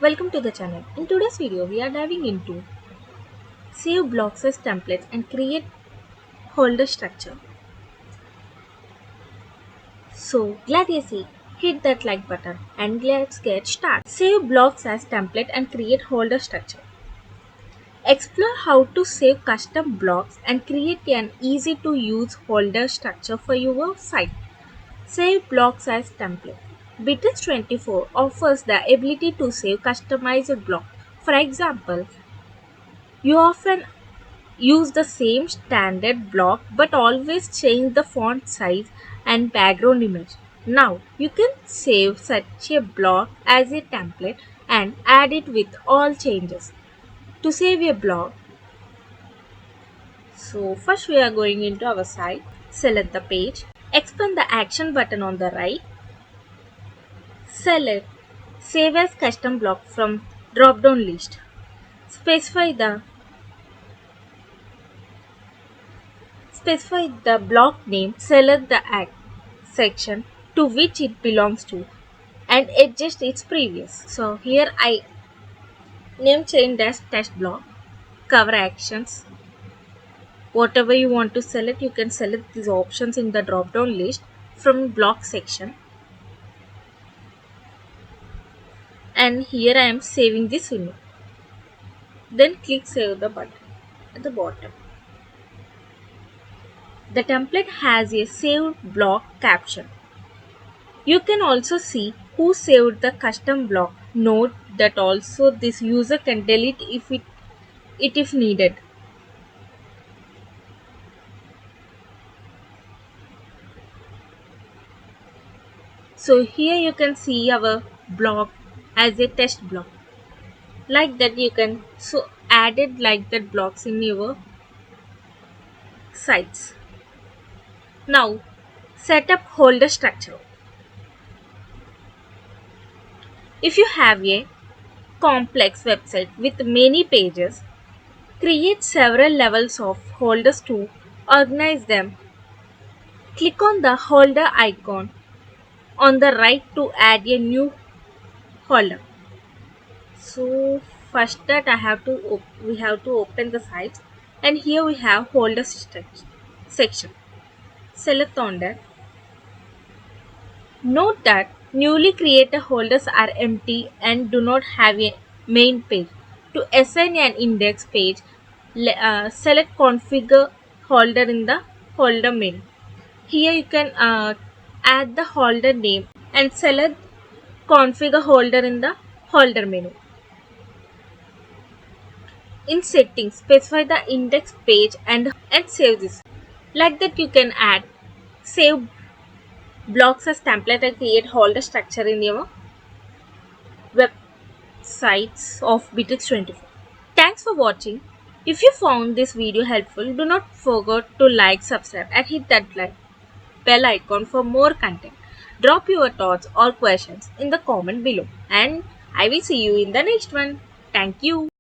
Welcome to the channel. In today's video, we are diving into save blocks as templates and create holder structure. So glad you see. Hit that like button and let's get started. Save blocks as template and create holder structure. Explore how to save custom blocks and create an easy to use holder structure for your site. Save blocks as template. Bitrix24 offers the ability to save customized block. For example, you often use the same standard block but always change the font size and background image. Now you can save such a block as a template and add it with all changes. To save a block, so first we are going into our site, select the page, expand the action button on the right, select save as custom block from drop down list, specify the block name, select the section to which it belongs to and adjust its previous. So here I name change as test block, cover actions. Whatever you want to select, you can select these options in the drop down list from block section. And here I am saving this image. Then click save the button at the bottom. The template has a saved block caption. You can also see who saved the custom block. Note that also this user can delete it if needed. So here you can see our block as a test block. Like that you can added like that blocks in your sites. Now set up holder structure. If you have a complex website with many pages, create several levels of holders to organize them. Click on the holder icon on the right to add a new holder. So first that we have to open the site, and here we have holder section. Select on that. Note that newly created holders are empty and do not have a main page. To assign an index page, select configure holder in the holder menu. Here you can add the holder name and select configure holder in the holder menu. In settings, specify the index page and save this. Like that you can add save blocks as template and create holder structure in your websites of Bitrix24. Thanks for watching. If you found this video helpful, do not forget to like, subscribe and hit that bell icon for more content. Drop your thoughts or questions in the comment below and I will see you in the next one. Thank you.